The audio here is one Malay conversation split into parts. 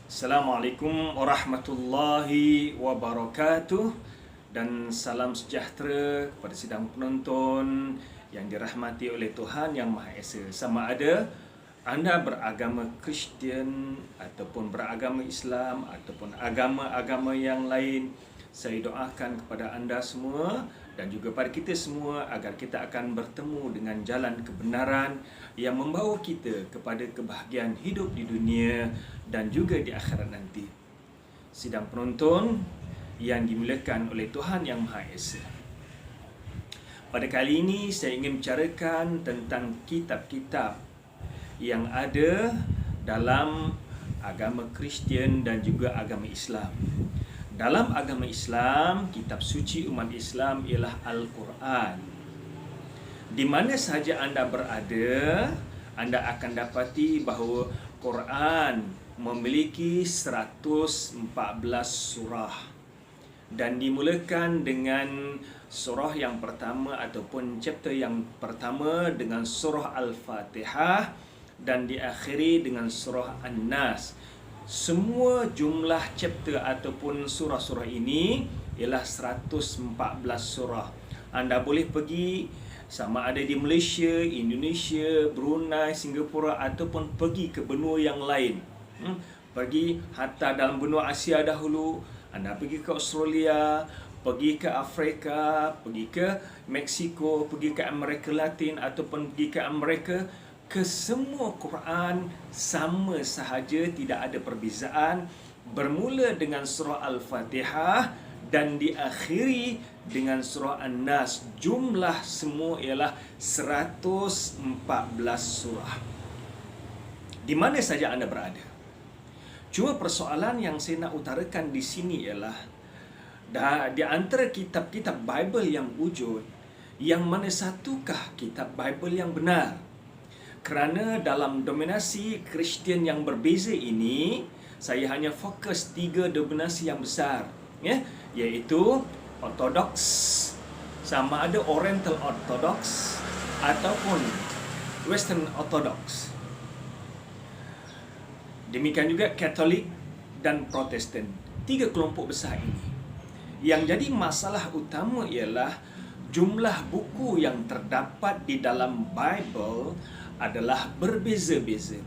Assalamualaikum warahmatullahi wabarakatuh. Dan salam sejahtera kepada sidang penonton yang dirahmati oleh Tuhan Yang Maha Esa. Sama ada anda beragama Kristian ataupun beragama Islam ataupun agama-agama yang lain, saya doakan kepada anda semua dan juga pada kita semua agar kita akan bertemu dengan jalan kebenaran yang membawa kita kepada kebahagiaan hidup di dunia dan juga di akhirat nanti. Sidang penonton yang dimuliakan oleh Tuhan Yang Maha Esa, pada kali ini saya ingin bicarakan tentang kitab-kitab yang ada dalam agama Kristian dan juga agama Islam. Dalam agama Islam, kitab suci umat Islam ialah Al-Quran. Di mana sahaja anda berada, anda akan dapati bahawa Quran memiliki 114 surah dan dimulakan dengan surah yang pertama ataupun chapter yang pertama dengan surah Al-Fatihah dan diakhiri dengan surah An-Nas. Semua jumlah chapter ataupun surah-surah ini ialah 114 surah. Anda boleh pergi sama ada di Malaysia, Indonesia, Brunei, Singapura ataupun pergi ke benua yang lain. Pergi hatta dalam benua Asia dahulu, anda pergi ke Australia, pergi ke Afrika, pergi ke Mexico, pergi ke Amerika Latin ataupun pergi ke Amerika. Kesemua Quran sama sahaja, tidak ada perbezaan. Bermula dengan surah Al-Fatihah dan diakhiri dengan surah An-Nas. Jumlah semua ialah 114 surah. Di mana saja anda berada. Cuma persoalan yang saya nak utarakan di sini ialah di antara kitab-kitab Bible yang wujud, yang mana satukah kitab Bible yang benar? Kerana dalam dominasi Kristian yang berbeza ini, saya hanya fokus 3 dominasi yang besar, iaitu Ortodoks, sama ada Oriental Orthodox ataupun Western Orthodox. Demikian juga Katolik dan Protestan. 3 kelompok besar ini. Yang jadi masalah utama ialah jumlah buku yang terdapat di dalam Bible adalah berbeza-beza.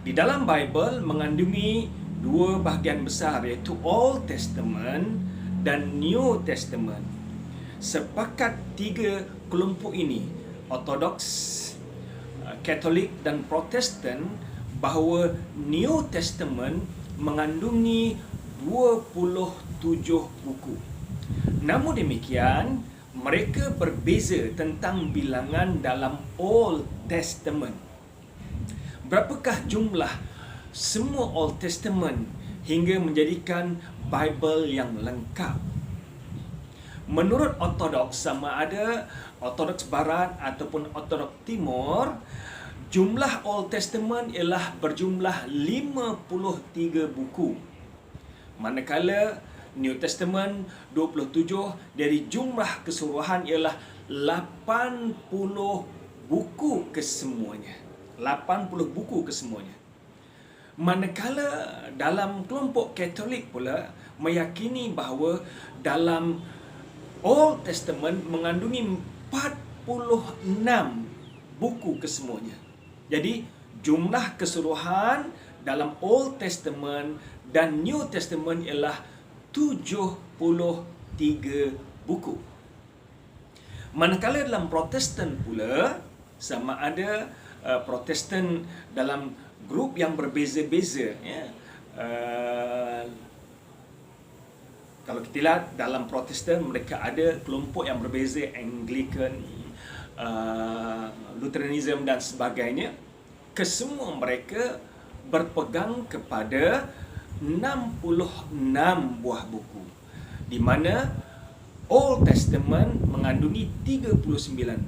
Di dalam Bible mengandungi 2 bahagian besar, iaitu Old Testament dan New Testament. Sepakat 3 kelompok ini, Ortodoks, Katolik dan Protestan, bahawa New Testament mengandungi 27 buku. Namun demikian, mereka berbeza tentang bilangan dalam Old Testament. Berapakah jumlah semua Old Testament hingga menjadikan Bible yang lengkap? Menurut Ortodoks, sama ada Ortodoks Barat ataupun Ortodoks Timur, jumlah Old Testament ialah berjumlah 53 buku. Manakala New Testament 27, dari jumlah keseluruhan ialah 80 buku kesemuanya. 80 buku kesemuanya. Manakala dalam kelompok Katolik pula meyakini bahawa dalam Old Testament mengandungi 46 buku kesemuanya. Jadi jumlah keseluruhan dalam Old Testament dan New Testament ialah 73 buku. Manakala dalam Protestan pula, sama ada Protestan dalam grup yang berbeza-beza, kalau kita lihat dalam Protestan, mereka ada kelompok yang berbeza, Anglican, Lutheranism dan sebagainya. Kesemua mereka berpegang kepada 66 buah buku, di mana Old Testament mengandungi 39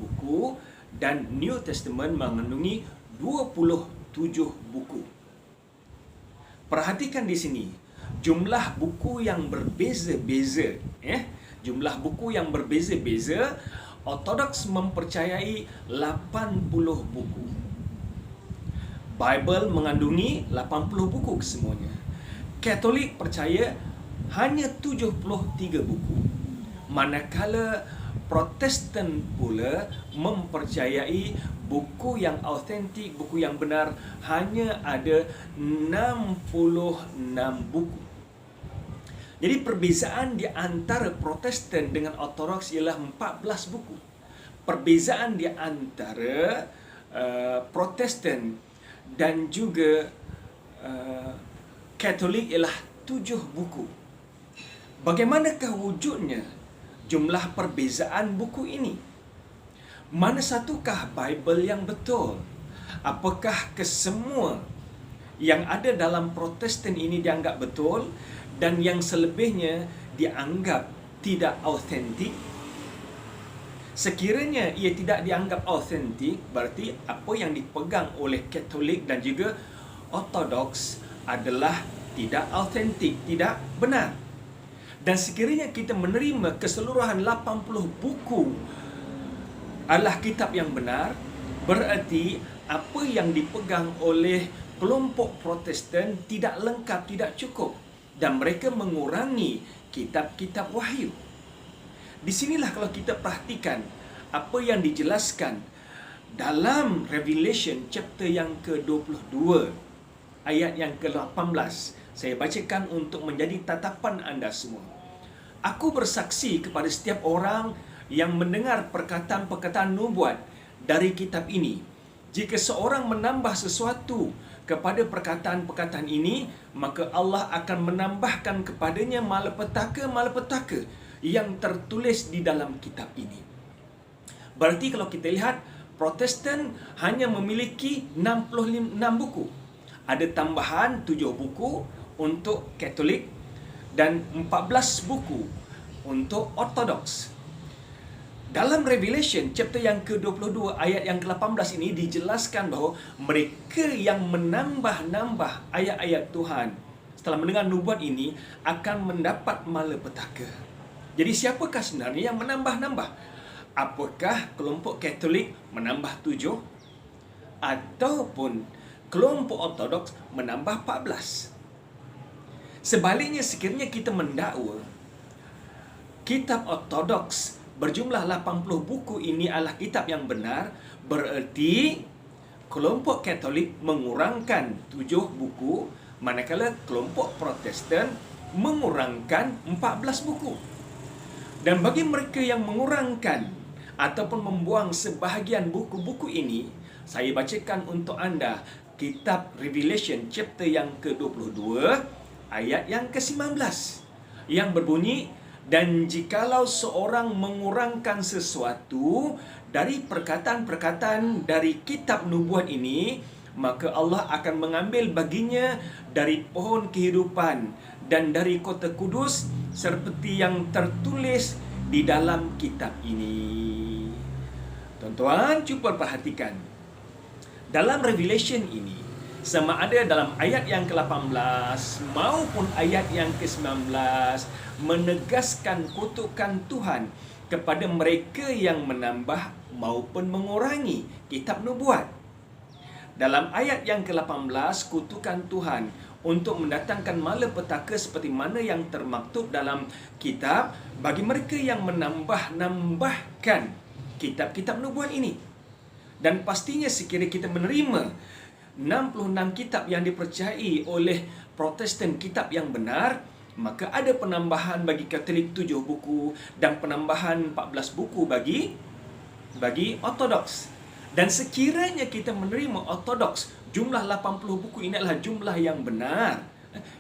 buku dan New Testament mengandungi 27 buku. Perhatikan di sini, jumlah buku yang berbeza-beza, jumlah buku yang berbeza-beza. Ortodoks mempercayai 80 buku. Bible mengandungi 80 buku kesemuanya. Katolik percaya hanya 73 buku. Manakala Protestan pula mempercayai buku yang autentik, buku yang benar hanya ada 66 buku. Jadi perbezaan di antara Protestan dengan Ortodoks ialah 14 buku. Perbezaan di antara Protestan dan juga Katolik ialah 7 buku. Bagaimanakah wujudnya jumlah perbezaan buku ini? Mana satukah Bible yang betul? Apakah kesemua yang ada dalam Protestan ini dianggap betul dan yang selebihnya dianggap tidak autentik? Sekiranya ia tidak dianggap autentik, berarti apa yang dipegang oleh Katolik dan juga Ortodoks adalah tidak autentik, tidak benar. Dan sekiranya kita menerima keseluruhan 80 buku adalah kitab yang benar, berarti apa yang dipegang oleh kelompok Protestan tidak lengkap, tidak cukup, dan mereka mengurangi kitab-kitab wahyu. Di sinilah kalau kita perhatikan apa yang dijelaskan dalam Revelation chapter yang ke-22 ayat yang ke-18. Saya bacakan untuk menjadi tatapan anda semua. Aku bersaksi kepada setiap orang yang mendengar perkataan-perkataan nubuat dari kitab ini. Jika seorang menambah sesuatu kepada perkataan-perkataan ini, maka Allah akan menambahkan kepadanya malapetaka-malapetaka yang tertulis di dalam kitab ini. Berarti kalau kita lihat, Protestan hanya memiliki 66 buku. Ada tambahan 7 buku untuk Katolik dan 14 buku untuk Ortodoks. Dalam Revelation chapter yang ke-22 ayat yang ke-18 ini dijelaskan bahawa mereka yang menambah-nambah ayat-ayat Tuhan setelah mendengar nubuat ini akan mendapat malapetaka. Jadi siapakah sebenarnya yang menambah-nambah? Apakah kelompok Katolik menambah 7 ataupun kelompok Ortodoks menambah 14? Sebaliknya, sekiranya kita mendakwa kitab Ortodoks berjumlah 80 buku ini adalah kitab yang benar, berarti kelompok Katolik mengurangkan 7 buku, manakala kelompok Protestan mengurangkan 14 buku. Dan bagi mereka yang mengurangkan ataupun membuang sebahagian buku-buku ini, saya bacakan untuk anda kitab Revelation chapter yang ke-22 ayat yang ke-19 yang berbunyi, dan jikalau seorang mengurangkan sesuatu dari perkataan-perkataan dari kitab nubuat ini, maka Allah akan mengambil baginya dari pohon kehidupan dan dari kota kudus seperti yang tertulis di dalam kitab ini. Tuan-tuan, cuba perhatikan. Dalam Revelation ini, sama ada dalam ayat yang ke-18 maupun ayat yang ke-19 menegaskan kutukan Tuhan kepada mereka yang menambah maupun mengurangi kitab nubuat. Dalam ayat yang ke-18, kutukan Tuhan untuk mendatangkan malapetaka seperti mana yang termaktub dalam kitab bagi mereka yang menambah-nambahkan kitab-kitab nubuat ini. Dan pastinya sekiranya kita menerima 66 kitab yang dipercayai oleh Protestan kitab yang benar, maka ada penambahan bagi Katolik 7 buku dan penambahan 14 buku bagi Ortodoks. Dan sekiranya kita menerima Ortodoks, jumlah 80 buku ini adalah jumlah yang benar,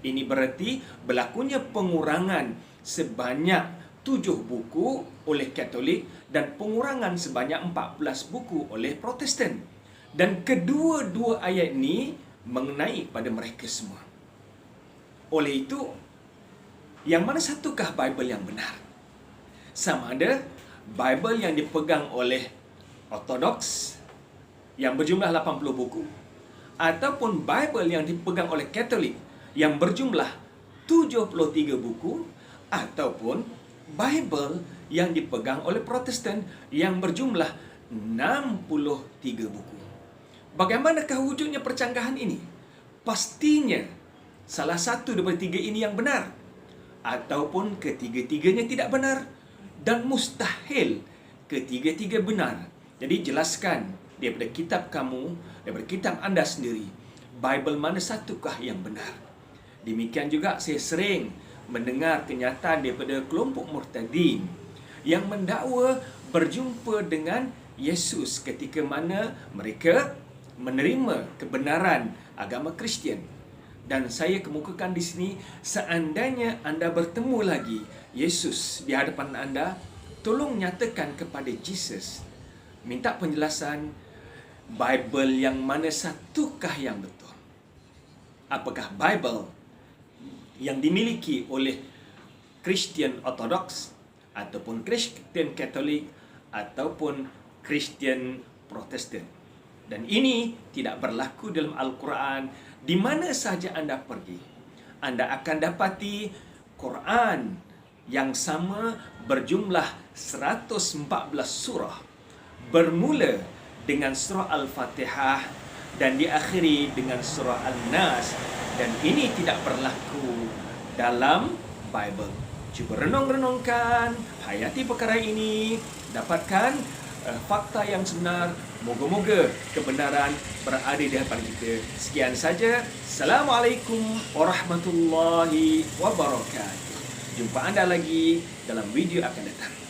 ini berarti berlakunya pengurangan sebanyak 7 buku oleh Katolik dan pengurangan sebanyak 14 buku oleh Protestan. Dan kedua-dua ayat ini mengenai pada mereka semua. Oleh itu, yang mana satukah Bible yang benar? Sama ada Bible yang dipegang oleh Ortodoks yang berjumlah 80 buku, ataupun Bible yang dipegang oleh Katolik yang berjumlah 73 buku, ataupun Bible yang dipegang oleh Protestan yang berjumlah 63 buku. Bagaimanakah wujudnya percanggahan ini? Pastinya salah satu daripada tiga ini yang benar, ataupun ketiga-tiganya tidak benar, dan mustahil ketiga-tiga benar. Jadi jelaskan daripada kitab kamu, daripada kitab anda sendiri, Bible mana satukah yang benar. Demikian juga saya sering mendengar kenyataan daripada kelompok murtadin yang mendakwa berjumpa dengan Yesus ketika mana mereka menerima kebenaran agama Kristian. Dan saya kemukakan di sini, seandainya anda bertemu lagi Yesus di hadapan anda, tolong nyatakan kepada Yesus, minta penjelasan Bible yang mana satukah yang betul. Apakah Bible yang dimiliki oleh Kristian Ortodoks, ataupun Kristian Katolik, ataupun Kristian Protestan. Dan ini tidak berlaku dalam Al-Quran. Di mana sahaja anda pergi, anda akan dapati Quran yang sama berjumlah 114 surah, bermula dengan surah Al-Fatihah dan diakhiri dengan surah Al-Nas. Dan ini tidak berlaku dalam Bible. Cuba renung-renungkan, hayati perkara ini, dapatkan fakta yang sebenar. Moga-moga kebenaran berada di hadapan kita. Sekian saja. Assalamualaikum warahmatullahi wabarakatuh. Jumpa anda lagi dalam video akan datang.